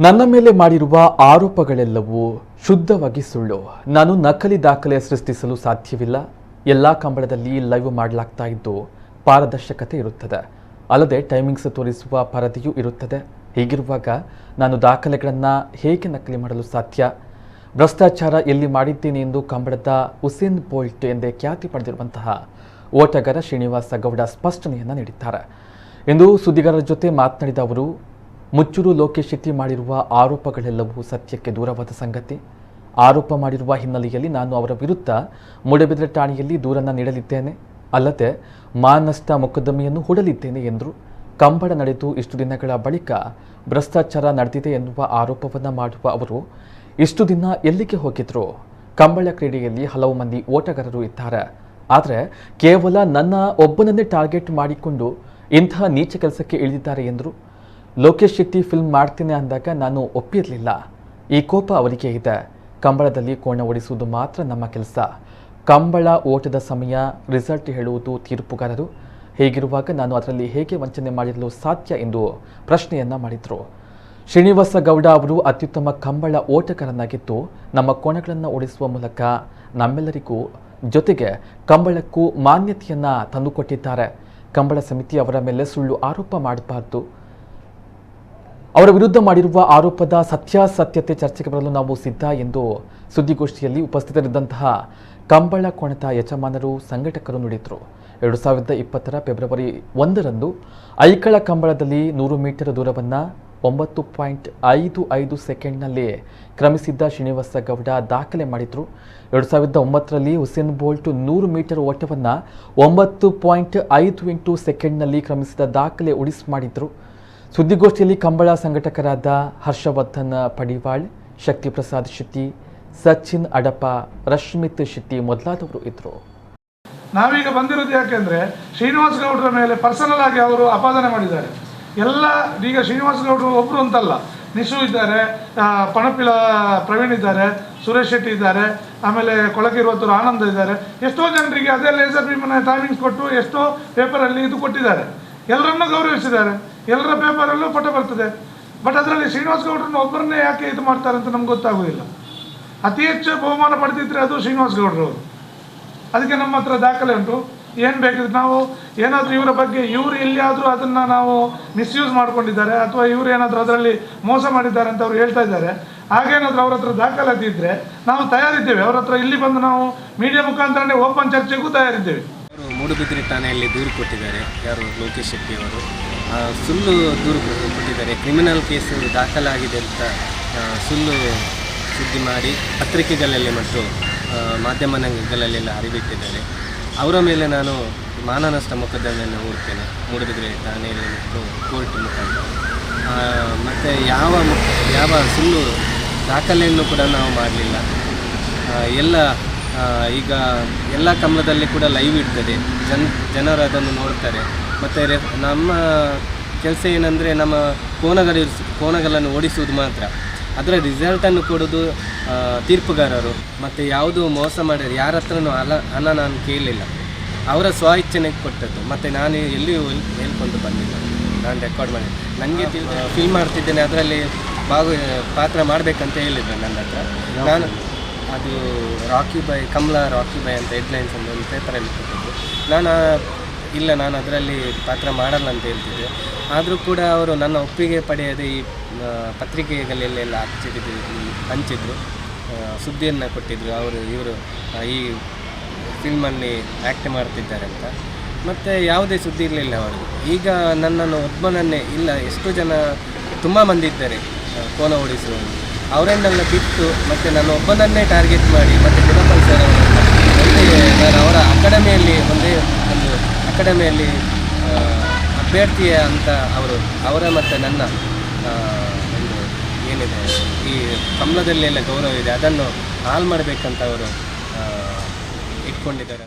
ನನ್ನ ಮೇಲೆ ಮಾಡಿರುವ ಆರೋಪಗಳೆಲ್ಲವೂ ಶುದ್ಧವಾಗಿ ಸುಳ್ಳು. ನಾನು ನಕಲಿ ದಾಖಲೆ ಸೃಷ್ಟಿಸಲು ಸಾಧ್ಯವಿಲ್ಲ. ಎಲ್ಲ ಕಂಬಳದಲ್ಲಿ ಲೈವ್ ಮಾಡಲಾಗ್ತಾ ಇದ್ದು ಪಾರದರ್ಶಕತೆ ಇರುತ್ತದೆ. ಅಲ್ಲದೆ ಟೈಮಿಂಗ್ಸ್ ತೋರಿಸುವ ಪರದೆಯೂ ಇರುತ್ತದೆ. ಹೀಗಿರುವಾಗ ನಾನು ದಾಖಲೆಗಳನ್ನು ಹೇಗೆ ನಕಲಿ ಮಾಡಲು ಸಾಧ್ಯ? ಭ್ರಷ್ಟಾಚಾರ ಎಲ್ಲಿ ಮಾಡಿದ್ದೇನೆ ಎಂದು ಕಂಬಳದ ಉಸೇನ್ ಬೋಲ್ಟ್ ಎಂದೇ ಖ್ಯಾತಿ ಪಡೆದಿರುವಂತಹ ಓಟಗಾರ ಶ್ರೀನಿವಾಸ ಗೌಡ ಸ್ಪಷ್ಟನೆಯನ್ನು ನೀಡಿದ್ದಾರೆ. ಇಂದು ಸುದ್ದಿಗಾರರ ಜೊತೆ ಮಾತನಾಡಿದ ಅವರು, ಮುಚ್ಚೂರು ಲೋಕೇಶ್ ಶೆಟ್ಟಿ ಮಾಡಿರುವ ಆರೋಪಗಳೆಲ್ಲವೂ ಸತ್ಯಕ್ಕೆ ದೂರವಾದ ಸಂಗತಿ. ಆರೋಪ ಮಾಡಿರುವ ಹಿನ್ನೆಲೆಯಲ್ಲಿ ನಾನು ಅವರ ವಿರುದ್ಧ ಮೂಡಬಿದ್ರೆ ಠಾಣೆಯಲ್ಲಿ ದೂರನ್ನು ನೀಡಲಿದ್ದೇನೆ. ಅಲ್ಲದೆ ಮಾನನಷ್ಟ ಮೊಕದ್ದಮೆಯನ್ನು ಹೂಡಲಿದ್ದೇನೆ ಎಂದರು. ಕಂಬಳ ನಡೆದು ಇಷ್ಟು ದಿನಗಳ ಬಳಿಕ ಭ್ರಷ್ಟಾಚಾರ ನಡೆದಿದೆ ಎನ್ನುವ ಆರೋಪವನ್ನು ಮಾಡುವ ಅವರು ಇಷ್ಟು ದಿನ ಎಲ್ಲಿಗೆ ಹೋಗಿದ್ರು? ಕಂಬಳ ಕ್ರೀಡೆಯಲ್ಲಿ ಹಲವು ಮಂದಿ ಓಟಗಾರರು ಇದ್ದಾರೆ. ಆದರೆ ಕೇವಲ ನನ್ನ ಒಬ್ಬನನ್ನೇ ಟಾರ್ಗೆಟ್ ಮಾಡಿಕೊಂಡು ಇಂತಹ ನೀಚ ಕೆಲಸಕ್ಕೆ ಇಳಿದಿದ್ದಾರೆ ಎಂದರು. ಲೋಕೇಶ್ ಶೆಟ್ಟಿ ಫಿಲ್ಮ್ ಮಾಡ್ತೇನೆ ಅಂದಾಗ ನಾನು ಒಪ್ಪಿರಲಿಲ್ಲ. ಈ ಕೋಪ ಅವರಿಗೆ ಇದೆ. ಕಂಬಳದಲ್ಲಿ ಕೋಣ ಓಡಿಸುವುದು ಮಾತ್ರ ನಮ್ಮ ಕೆಲಸ. ಕಂಬಳ ಓಟದ ಸಮಯ ರಿಸಲ್ಟ್ ಹೇಳುವುದು ತೀರ್ಪುಗಾರರು. ಹೀಗಿರುವಾಗ ನಾನು ಅದರಲ್ಲಿ ಹೇಗೆ ವಂಚನೆ ಮಾಡಿರಲು ಸಾಧ್ಯ ಎಂದು ಪ್ರಶ್ನೆಯನ್ನ ಮಾಡಿದರು. ಶ್ರೀನಿವಾಸ ಗೌಡ ಅವರು ಅತ್ಯುತ್ತಮ ಕಂಬಳ ಓಟಗಾರನಾಗಿದ್ದು ನಮ್ಮ ಕೋಣಗಳನ್ನು ಓಡಿಸುವ ಮೂಲಕ ನಮ್ಮೆಲ್ಲರಿಗೂ ಜೊತೆಗೆ ಕಂಬಳಕ್ಕೂ ಮಾನ್ಯತೆಯನ್ನ ತಂದುಕೊಟ್ಟಿದ್ದಾರೆ. ಕಂಬಳ ಸಮಿತಿ ಅವರ ಮೇಲೆ ಸುಳ್ಳು ಆರೋಪ ಮಾಡಬಾರದು. ಅವರ ವಿರುದ್ಧ ಮಾಡಿರುವ ಆರೋಪದ ಸತ್ಯಾಸತ್ಯತೆ ಚರ್ಚೆಗೆ ಬರಲು ನಾವು ಸಿದ್ಧ ಎಂದು ಸುದ್ದಿಗೋಷ್ಠಿಯಲ್ಲಿ ಉಪಸ್ಥಿತರಿದ್ದಂತಹ ಕಂಬಳ ಕೋಣದ ಯಜಮಾನರು ಸಂಘಟಕರು ನುಡಿದರು. 2020 ಫೆಬ್ರವರಿ 1ರಂದು ಐಕಳ ಕಂಬಳದಲ್ಲಿ 100 ಮೀಟರ್ ದೂರವನ್ನು 9.55 ಸೆಕೆಂಡ್ನಲ್ಲಿ ಕ್ರಮಿಸಿದ್ದ ಶ್ರೀನಿವಾಸ ಗೌಡ ದಾಖಲೆ ಮಾಡಿದರು. 2009ರಲ್ಲಿ ಉಸೇನ್ ಬೋಲ್ಟ್ 100 ಮೀಟರ್ ಓಟವನ್ನು 9.58 ಸೆಕೆಂಡ್ನಲ್ಲಿ ಕ್ರಮಿಸಿದ ದಾಖಲೆ ಉಳಿಸಿ ಮಾಡಿದರು. ಸುದ್ದಿಗೋಷ್ಠಿಯಲ್ಲಿ ಕಂಬಳ ಸಂಘಟಕರಾದ ಹರ್ಷವರ್ಧನ್ ಪಡಿವಾಳ್, ಶಕ್ತಿ ಪ್ರಸಾದ್ ಶೆಟ್ಟಿ, ಸಚಿನ್ ಅಡಪ, ರಶ್ಮಿತ್ ಶೆಟ್ಟಿ ಮೊದಲಾದವರು ಇದ್ದರು. ನಾವೀಗ ಬಂದಿರೋದು ಯಾಕೆಂದ್ರೆ ಶ್ರೀನಿವಾಸ ಗೌಡರ ಮೇಲೆ ಪರ್ಸನಲ್ ಆಗಿ ಅವರು ಅಪಾದನೆ ಮಾಡಿದ್ದಾರೆ. ಎಲ್ಲ ಈಗ ಶ್ರೀನಿವಾಸ ಗೌಡರು ಒಬ್ಬರು ಅಂತಲ್ಲ, ನಿಶು ಇದ್ದಾರೆ, ಪಣಪಿಲ ಪ್ರವೀಣ್ ಇದ್ದಾರೆ, ಸುರೇಶ್ ಶೆಟ್ಟಿ ಇದ್ದಾರೆ, ಆಮೇಲೆ ಕೊಳಕಿರುವತ್ತೂರು ಆನಂದ ಇದ್ದಾರೆ. ಎಷ್ಟೋ ಜನರಿಗೆ ಅದೇ ಲೇಸರ್ ಬೀಮನ್ನ ಟೈಮಿಂಗ್ಸ್ ಕೊಟ್ಟು ಎಷ್ಟೋ ಪೇಪರಲ್ಲಿ ಇದು ಕೊಟ್ಟಿದ್ದಾರೆ. ಎಲ್ಲರನ್ನೂ ಗೌರವಿಸಿದ್ದಾರೆ. ಎಲ್ಲರ ಪೇಪರಲ್ಲೂ ಫೋಟೋ ಬರ್ತದೆ. ಬಟ್ ಅದರಲ್ಲಿ ಶ್ರೀನಿವಾಸ ಗೌಡ್ರನ್ನ ಒಬ್ಬರನ್ನೇ ಯಾಕೆ ಇದು ಮಾಡ್ತಾರೆ ಅಂತ ನಮ್ಗೆ ಗೊತ್ತಾಗೋದಿಲ್ಲ. ಅತಿ ಹೆಚ್ಚು ಬಹುಮಾನ ಪಡೆದಿದ್ರೆ ಅದು ಶ್ರೀನಿವಾಸ ಗೌಡ್ರವರು. ಅದಕ್ಕೆ ನಮ್ಮ ಹತ್ರ ದಾಖಲೆ ಉಂಟು. ಏನು ಬೇಕಿದ್ರೆ ನಾವು ಏನಾದರೂ ಇವರ ಬಗ್ಗೆ ಇವರು ಎಲ್ಲಿಯಾದರೂ ಅದನ್ನು ನಾವು ಮಿಸ್ಯೂಸ್ ಮಾಡ್ಕೊಂಡಿದ್ದಾರೆ ಅಥವಾ ಇವರು ಏನಾದರೂ ಅದರಲ್ಲಿ ಮೋಸ ಮಾಡಿದ್ದಾರೆ ಅಂತ ಅವ್ರು ಹೇಳ್ತಾ ಇದ್ದಾರೆ. ಹಾಗೇನಾದರೂ ಅವ್ರ ಹತ್ರ ದಾಖಲಾತಿ ಇದ್ದರೆ ನಾವು ತಯಾರಿದ್ದೇವೆ. ಅವ್ರ ಹತ್ರ ಇಲ್ಲಿ ಬಂದು ನಾವು ಮೀಡಿಯಾ ಮುಖಾಂತರನೇ ಓಪನ್ ಚರ್ಚೆಗೂ ತಯಾರಿದ್ದೇವೆ. ಅವರು ಮೂಡುಬಿದಿರೆ ಠಾಣೆಯಲ್ಲಿ ದೂರು ಕೊಟ್ಟಿದ್ದಾರೆ. ಯಾರು ಲೋಕೇಶ್ ಶೆಟ್ಟಿ ಅವರು ಸುಳ್ಳು ದೂರು ಕೊಟ್ಟಿದ್ದಾರೆ. ಕ್ರಿಮಿನಲ್ ಕೇಸು ದಾಖಲಾಗಿದೆ ಅಂತ ಸುಳ್ಳು ಸುದ್ದಿ ಮಾಡಿ ಪತ್ರಿಕೆಗಳಲ್ಲಿ ಮತ್ತು ಮಾಧ್ಯಮಗಳಲ್ಲೆಲ್ಲ ಹರಿಬಿಟ್ಟಿದ್ದಾರೆ. ಅವರ ಮೇಲೆ ನಾನು ಮಾನನಷ್ಟ ಮೊಕದ್ದಮೆಯನ್ನು ಹೂಡ್ತೇನೆ ಮೂಡುಬಿದಿರೆ ಠಾಣೆಯಲ್ಲಿ ಮತ್ತು ಕೋರ್ಟ್ ಮುಖಾಂತರ. ಮತ್ತು ಯಾವ ಸುಳ್ಳು ದಾಖಲೆಯನ್ನು ಕೂಡ ನಾವು ಮಾಡಲಿಲ್ಲ. ಈಗ ಎಲ್ಲ ಕಂಬಳದಲ್ಲಿ ಕೂಡ ಲೈವ್ ಇರ್ತದೆ. ಜನರು ಅದನ್ನು ನೋಡ್ತಾರೆ. ಮತ್ತು ನಮ್ಮ ಕೆಲಸ ಏನಂದರೆ ನಮ್ಮ ಕೋಣಗಳನ್ನು ಓಡಿಸುವುದು ಮಾತ್ರ. ಅದರ ರಿಸಲ್ಟನ್ನು ಕೊಡೋದು ತೀರ್ಪುಗಾರರು. ಮತ್ತು ಯಾವುದು ಮೋಸ ಮಾಡಿದ್ರೆ ಯಾರ ಹತ್ರನೂ ಹಣ ನಾನು ಕೇಳಲಿಲ್ಲ. ಅವರ ಸ್ವ ಇಚ್ಛೆನೆ ಕೊಟ್ಟದ್ದು. ಮತ್ತು ನಾನು ಎಲ್ಲಿಯೂ ಹೇಳ್ಕೊಂಡು ಬಂದಿಲ್ಲ. ನಾನು ರೆಕಾರ್ಡ್ ಮಾಡಿ ನನಗೆ ಫಿಲ್ಮ್ ಮಾಡ್ತಿದ್ದೇನೆ, ಅದರಲ್ಲಿ ಪಾತ್ರ ಮಾಡಬೇಕಂತ ಹೇಳಿದ್ದೆ ನನ್ನ ಹತ್ರ. ನಾನು ಅದು ಕಮಲಾ ರಾಕಿ ಬಾಯ್ ಅಂತ ಹೆಡ್ಲೈನ್ಸ್ ಒಂದು ಪೇಪರಲ್ಲಿ ಕೊಟ್ಟಿದ್ದು. ನಾನು ಅದರಲ್ಲಿ ಪಾತ್ರ ಮಾಡಲ್ಲ ಅಂತ ಹೇಳ್ತಿದ್ದೆ. ಆದರೂ ಕೂಡ ಅವರು ನನ್ನ ಒಪ್ಪಿಗೆ ಪಡೆಯದೆ ಈ ಪತ್ರಿಕೆಗಳಲ್ಲೆಲ್ಲ ಹಂಚಿದ್ರು, ಸುದ್ದಿಯನ್ನು ಕೊಟ್ಟಿದ್ದರು. ಇವರು ಈ ಫಿಲ್ಮಲ್ಲಿ ಆ್ಯಕ್ಟ್ ಮಾಡ್ತಿದ್ದಾರೆ ಅಂತ. ಮತ್ತು ಯಾವುದೇ ಸುದ್ದಿ ಇರಲಿಲ್ಲ ಅವರು. ಈಗ ನನ್ನನ್ನು ಒಬ್ಬನನ್ನೇ ಇಲ್ಲ, ಎಷ್ಟೋ ಜನ ತುಂಬ ಮಂದಿ ಇದ್ದಾರೆ ಕೋನ ಓಡಿಸುವವರು. ಅವರನ್ನೆಲ್ಲ ಬಿಟ್ಟು ಮತ್ತು ನನ್ನ ಒಬ್ಬನನ್ನೇ ಟಾರ್ಗೆಟ್ ಮಾಡಿ ಮತ್ತು ಗುಣಪಾಲ್ ಸರ್ ನಾನು ಅವರ ಅಕಾಡೆಮಿಯಲ್ಲಿ ಒಂದು ಅಕಾಡೆಮಿಯಲ್ಲಿ ಅಭ್ಯರ್ಥಿಯ ಅಂತ ಅವರ ಮತ್ತು ನನ್ನ ಒಂದು ಏನಿದೆ ಈ ಕಂಬಳದಲ್ಲೆಲ್ಲ ಗೌರವ ಇದೆ, ಅದನ್ನು ಹಾಳು ಮಾಡಬೇಕಂತ ಅವರು ಇಟ್ಕೊಂಡಿದ್ದಾರೆ.